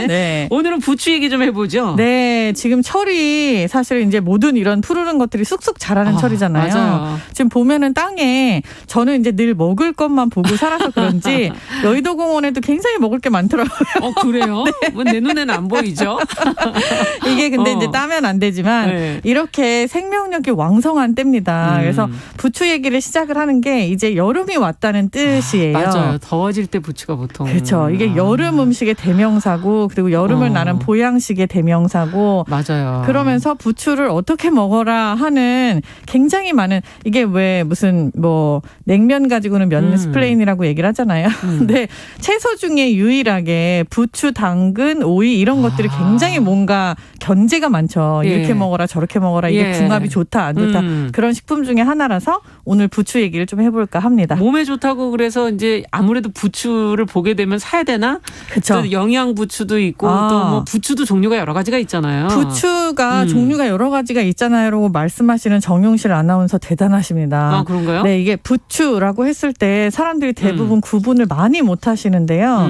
네. 오늘은 부추 얘기 좀 해보죠. 네, 지금 철이 사실 이제 모든 이런 푸르른 것들이 쑥쑥 자라는 철이잖아요. 맞아요. 지금 보면은 땅에 저는 이제 늘 먹을 것만 보고 살아서 그런지 여의도 공원에도 굉장히 먹을 게 많더라고요. 그래요? 네. 왜 내 눈에는 안 보이죠? 이게 근데 이제 따면 안 되지만 네. 이렇게 생명력이 왕성한 때입니다. 그래서 부추 얘기를 시작을 하는 게 이제 여름이 왔다는 뜻이에요. 맞아요. 더워질 때 부추가 보통. 그렇죠. 이게 여름 음식의 대명사고 그리고 여름을 나는 보양식의 대명사고 맞아요. 그러면서 부추를 어떻게 먹어라 하는 굉장히 많은 이게 왜 무슨 뭐 냉면 가지고는 면 스플레인이라고 얘기를 하잖아요. 근데 채소 중에 유일하게 부추, 당근, 오이 이런 것들이 굉장히 뭔가 견제가 많죠. 예. 이렇게 먹어라 저렇게 먹어라 이게 예. 궁합이 좋다 안 좋다 그런 식품 중에 하나라서 오늘 부추 얘기를 좀 해볼까 합니다. 몸에 좋다고 그래서 이제 아무래도 부추를 보게 되면 사야 되나? 그렇죠. 또 영양 부추도 있고 또 뭐 부추도 종류가 여러 가지가 있잖아요. 부추가 종류가 여러 가지가 있잖아요라고 말씀하시는 정용실 아나운서 대단하십니다. 그런가요? 네, 이게 부추라고 했을 때 사람들이 대부분 구분을 많이 못 하시는데요.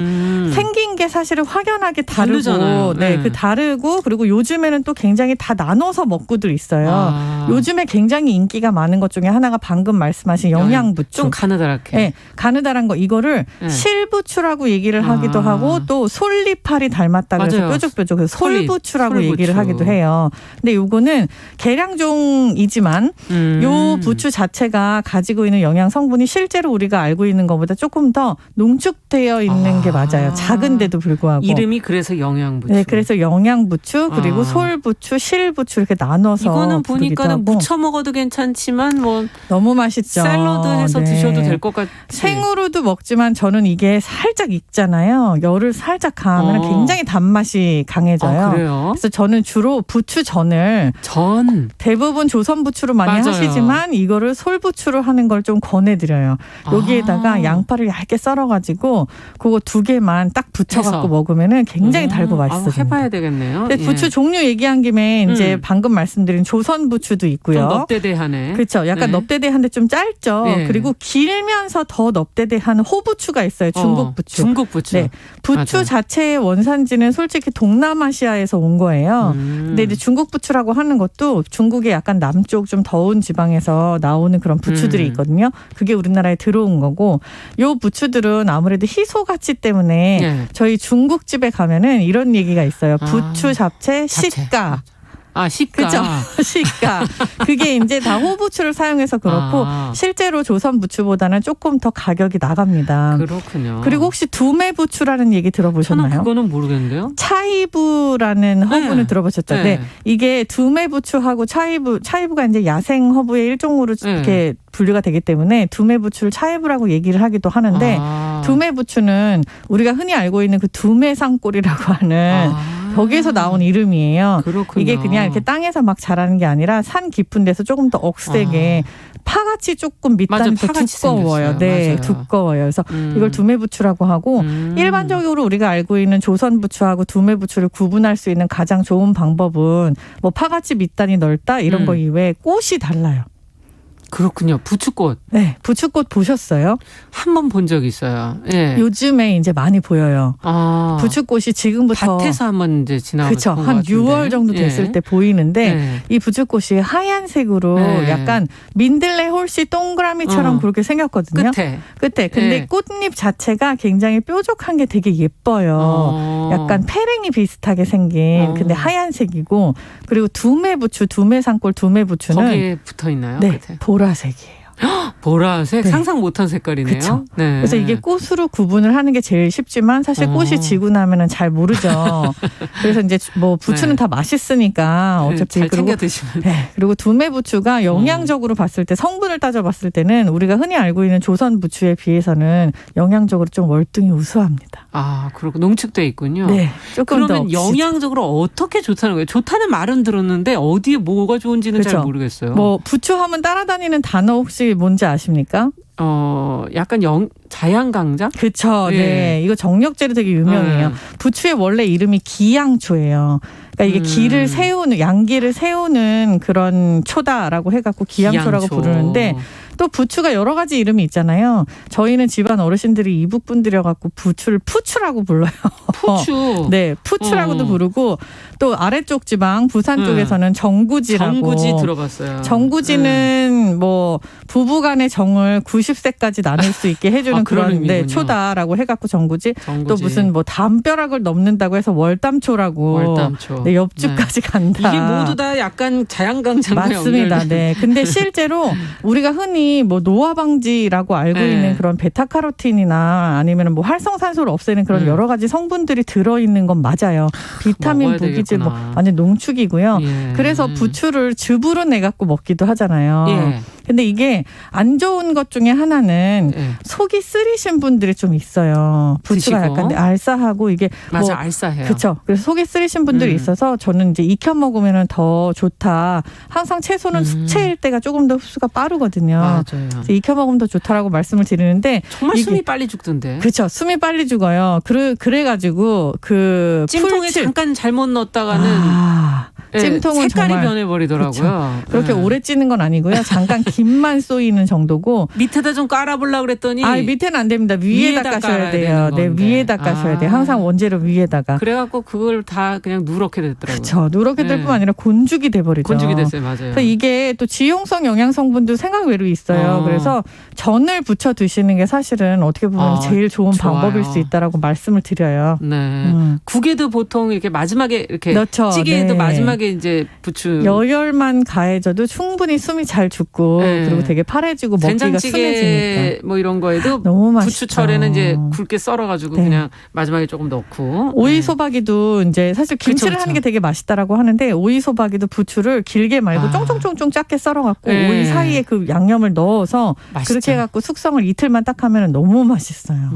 생긴 게 사실은 확연하게 다르고, 다르잖아요. 네, 그 다르고 그리고 요즘에는 또 굉장히 다 나눠서 먹고들 있어요. 요즘에 굉장히 인기가 많은 것 중에 하나가 방금 말씀하신 영양부추. 좀 가느다랗게. 네, 가느다란 거 이거를 실부추라고 얘기를 하기도 하고 또 솔잎알이 닮았다 그래서 맞아요. 뾰족뾰족 그래서 솔부추라고 솔부추. 얘기를 하기도 해요. 근데 요거는 계량종이지만 요 부추 자체가 가지고 있는 영양 성분이 실제로 우리가 알고 있는 것보다 조금 더 농축되어 있는 게 맞아요. 작은데도 불구하고. 이름이 그래서 영양부추. 네, 그래서 영양부추 그리고 솔부추, 실부추 이렇게 나눠서 이거는 부르기도 보니까는 하고. 무쳐 먹어도 괜찮지만 뭐 너무 맛있죠. 샐러드 해서 네. 드셔도 될 것 같아요. 생으로도 먹지만 저는 이게 살짝 익잖아요. 열을 살짝 가하면 굉장히 단맛이 강해져요. 그래요? 그래서 저는 주로 부추전을 대부분 조선 부추로 많이 맞아요. 하시지만 이거를 솔부추로 하는 걸 좀 권해드려요. 여기에다가 양파를 얇게 썰어가지고 그거 2개만 딱 부쳐갖고 해서. 먹으면은 굉장히 달고 맛있어요. 해봐야 되겠네요. 근데 부추 종류 얘기한 김에 이제 방금 말씀드린 조선 부추도 있고요. 좀 넙대대하네. 그렇죠. 약간 넙대대한데 좀 짧죠. 네. 그리고 길면서 더 넙대대한 호부추가 있어요. 중국 부추. 중국 부추. 네. 부추 맞아. 자체의 원산지는 솔직히 동남아시아에서 온 거예요. 근데 이제 중국 부추라고 하는 것도 중국의 약간 남쪽 좀 더운 지방에서 나오는 그런 부추들이 있거든요. 그게 우리나라에 들어온 거고 요 부추들은 아무래도 희소 가치 때문에 네. 저희 중국집에 가면은 이런 얘기가 있어요. 부추 잡채 시가. 시가. 그렇죠. 시가. 그게 이제 다 호부추를 사용해서 그렇고 실제로 조선 부추보다는 조금 더 가격이 나갑니다. 그렇군요. 그리고 혹시 두메부추라는 얘기 들어보셨나요? 저는 그거는 모르겠는데요. 차이부라는 허브는 들어보셨죠? 네. 네. 이게 두메부추하고 차이부가 이제 야생 허브의 일종으로 이렇게 분류가 되기 때문에 두메부추를 차이부라고 얘기를 하기도 하는데 두메부추는 우리가 흔히 알고 있는 그 두메산골이라고 하는 거기에서 나온 이름이에요. 그렇군요. 이게 그냥 이렇게 땅에서 막 자라는 게 아니라 산 깊은 데서 조금 더 억세게 파같이 조금 밑단이 더 두꺼워요. 네, 맞아요. 두꺼워요. 그래서 이걸 두메부추라고 하고 일반적으로 우리가 알고 있는 조선부추하고 두메부추를 구분할 수 있는 가장 좋은 방법은 뭐 파같이 밑단이 넓다 이런 거 이외에 꽃이 달라요. 그렇군요. 부추꽃. 네, 부추꽃 보셨어요? 한 번 본 적이 있어요. 예. 요즘에 이제 많이 보여요. 부추꽃이 지금부터 밭에서 한번 이제 지나고 그렇죠. 한 6월 정도 됐을 때 보이는데 이 부추꽃이 하얀색으로 약간 민들레 홀씨 동그라미처럼 그렇게 생겼거든요. 끝에. 근데 꽃잎 자체가 굉장히 뾰족한 게 되게 예뻐요. 약간 페랭이 비슷하게 생긴 근데 하얀색이고 그리고 두메부추, 두메산골 두메부추는 거기에 붙어 있나요? 네, 보라색이에요. 보라색? 네. 상상 못한 색깔이네요. 그렇죠. 네. 그래서 이게 꽃으로 구분을 하는 게 제일 쉽지만 사실 꽃이 지고 나면은 잘 모르죠. 그래서 이제 뭐 부추는 다 맛있으니까 어차피 잘 챙겨 드시면. 네. 그리고 두메부추가 영양적으로 봤을 때 성분을 따져봤을 때는 우리가 흔히 알고 있는 조선 부추에 비해서는 영양적으로 좀 월등히 우수합니다. 그렇고 농축돼 있군요. 네. 조금 그러면 더 영양적으로 어떻게 좋다는 거예요? 좋다는 말은 들었는데 어디에 뭐가 좋은지는 잘 모르겠어요. 뭐 부추하면 따라다니는 단어 혹시 뭔지 아십니까? 약간 자양강장? 그쵸. 네. 이거 정력제로 되게 유명해요. 부추의 원래 이름이 기양초예요. 그러니까 이게 기를 세우는, 양기를 세우는 그런 초다라고 해갖고 기양초라고 부르는데 또 부추가 여러 가지 이름이 있잖아요. 저희는 집안 어르신들이 이북 분들이어갖고 부추를 푸추라고 불러요. 푸추. 네, 푸추라고도 부르고 또 아래쪽 지방 부산 쪽에서는 정구지라고. 정구지 들어봤어요. 정구지는 뭐 부부간의 정을 90세까지 나눌 수 있게 해주는 그런 초다라고 해갖고 정구지. 또 무슨 뭐 담벼락을 넘는다고 해서 월담초라고. 월담초. 네, 옆집까지 간다. 이게 모두 다 약간 자양강장과 맞습니다. 네. 근데 실제로 우리가 흔히 뭐 노화 방지라고 알고 있는 그런 베타카로틴이나 아니면 뭐 활성산소를 없애는 그런 여러 가지 성분들이 들어있는 건 맞아요. 비타민, 무기질 뭐 완전 농축이고요. 예. 그래서 부추를 즙으로 내갖고 먹기도 하잖아요. 예. 근데 이게 안 좋은 것 중에 하나는 속이 쓰리신 분들이 좀 있어요. 부추가 드시고. 약간 알싸하고 이게 맞아, 뭐 알싸해요. 그렇죠. 그래서 속이 쓰리신 분들이 있어서 저는 이제 익혀 먹으면 더 좋다. 항상 채소는 숙체일 때가 조금 더 흡수가 빠르거든요. 맞아요. 익혀 먹으면 더 좋다라고 말씀을 드리는데 정말 숨이 빨리 죽던데. 그렇죠. 숨이 빨리 죽어요. 그래가지고 그 찜통에 잠깐 잘못 넣었다가는 찜통은 색깔이 정말 변해버리더라고요. 그렇죠. 그렇게 오래 찌는 건 아니고요. 잠깐 김만 쏘이는 정도고. 밑에다 좀 깔아보려고 그랬더니. 밑에는 안 됩니다. 위에다 까셔야 돼요. 네, 위에다 까셔야 돼요. 항상 원재료 위에다가. 그래갖고 그걸 다 그냥 누렇게 됐더라고요. 그렇죠. 누렇게 될 뿐만 아니라 곤죽이 돼버리죠. 곤죽이 됐어요. 맞아요. 그래서 이게 또 지용성 영양 성분도 생각 외로 있어요. 그래서 전을 부쳐 드시는 게 사실은 어떻게 보면 제일 좋은 방법일 수 있다라고 말씀을 드려요. 네. 국에도 보통 이렇게 마지막에 이렇게 그렇죠. 찌개에도 네. 마지막에 이제 부추 여열만 가해져도 충분히 숨이 잘 죽고 그리고 되게 파래지고 먹기가 순해지니까. 뭐 이런 거에도 너무 맛있죠. 부추철에는 이제 굵게 썰어가지고 그냥 마지막에 조금 넣고. 오이 소박이도 이제 사실 김치를 하는 게 되게 맛있다라고 하는데 오이 소박이도 부추를 길게 말고 쫑쫑쫑쫑 작게 썰어갖고 오이 사이에 그 양념을 넣어서 맛있죠. 그렇게 해갖고 숙성을 이틀만 딱 하면 너무 맛있어요.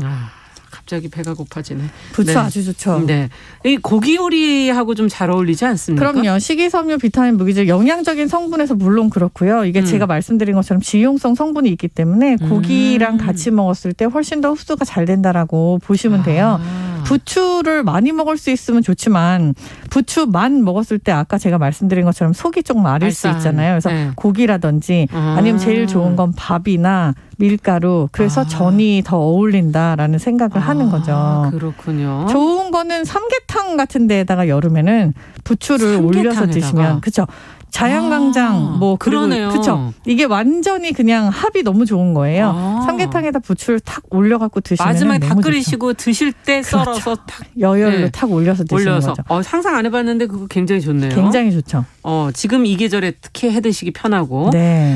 갑자기 배가 고파지네. 부추 아주 좋죠. 네, 이 고기 요리하고 좀 잘 어울리지 않습니까? 그럼요. 식이섬유, 비타민, 무기질, 영양적인 성분에서 물론 그렇고요. 이게 제가 말씀드린 것처럼 지용성 성분이 있기 때문에 고기랑 같이 먹었을 때 훨씬 더 흡수가 잘 된다라고 보시면 돼요. 부추를 많이 먹을 수 있으면 좋지만 부추만 먹었을 때 아까 제가 말씀드린 것처럼 속이 조금 마를 수 있잖아요. 그래서 고기라든지 아니면 제일 좋은 건 밥이나 밀가루. 그래서 전이 더 어울린다라는 생각을 하는 거죠. 그렇군요. 좋은 거는 삼계탕 같은 데에다가 여름에는 부추를 올려서 드시면 그렇죠. 자양강장 뭐 그러네요. 그렇죠. 이게 완전히 그냥 합이 너무 좋은 거예요. 삼계탕에다 부추를 탁 올려갖고 드시면 마지막에 다 너무 끓이시고 좋죠. 드실 때 썰어서 탁 여열로 탁 올려서 드시는 거죠. 상상 안 해봤는데 그거 굉장히 좋네요. 굉장히 좋죠. 지금 이 계절에 특히 해드시기 편하고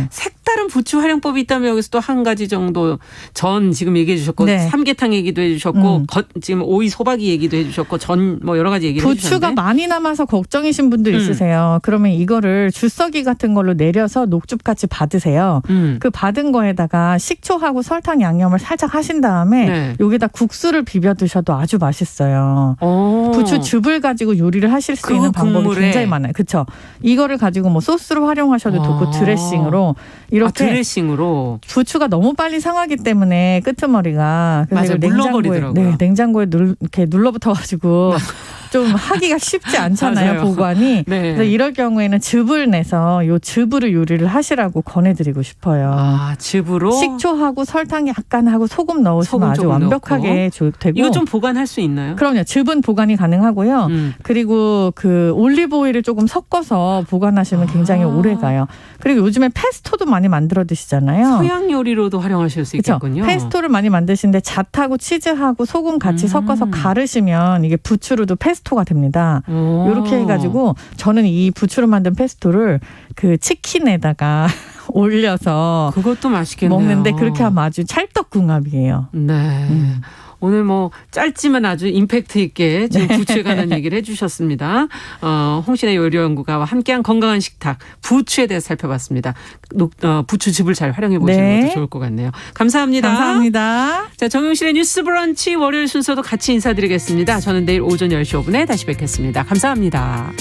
색다른 부추 활용법이 있다면 여기서 또 한 가지 정도 전 지금 얘기해 주셨고 삼계탕 얘기도 해주셨고 지금 오이 소박이 얘기도 해주셨고 전 뭐 여러 가지 얘기를 해주셨는데 부추가 많이 남아서 걱정이신 분들 있으세요. 그러면 이거를 주석이 같은 걸로 내려서 녹즙같이 받으세요. 그 받은 거에다가 식초하고 설탕 양념을 살짝 하신 다음에 여기다 국수를 비벼 드셔도 아주 맛있어요. 부추 즙을 가지고 요리를 하실 수 있는 방법이 굉장히 많아요. 그렇죠. 이거를 가지고 뭐 소스로 활용하셔도 좋고 드레싱으로 이렇게 드레싱으로 부추가 너무 빨리 상하기 때문에 끄트머리가 맞아요. 물러버리더라고요. 냉장고에 이렇게 눌러붙어가지고 좀 하기가 쉽지 않잖아요. 보관이. 그래서 이럴 경우에는 즙을 내서 요 즙으로 요리를 하시라고 권해드리고 싶어요. 즙으로? 식초하고 설탕 약간 하고 소금 넣으시면 아주 완벽하게 되고. 이거 좀 보관할 수 있나요? 그럼요. 즙은 보관이 가능하고요. 그리고 그 올리브 오일을 조금 섞어서 보관하시면 굉장히 오래 가요. 그리고 요즘에 페스토도 많이 만들어 드시잖아요. 서양 요리로도 활용하실 수 있겠군요. 그렇죠. 페스토를 많이 만드시는데 잣하고 치즈하고 소금 같이 섞어서 가르시면 이게 부추로도 페스토가 됩니다. 이렇게 해가지고 저는 이 부추로 만든 페스토를 그 치킨에다가 올려서 그것도 맛있겠네요. 먹는데 그렇게 하면 아주 찰떡궁합이에요. 네. 오늘 뭐 짧지만 아주 임팩트 있게 지금 부추에 관한 얘기를 해주셨습니다. 홍신의 요리연구가와 함께한 건강한 식탁 부추에 대해서 살펴봤습니다. 부추즙을 잘 활용해 보시는 것도 좋을 것 같네요. 감사합니다. 감사합니다. 자, 정용실의 뉴스 브런치 월요일 순서도 같이 인사드리겠습니다. 저는 내일 오전 10시 5분에 다시 뵙겠습니다. 감사합니다.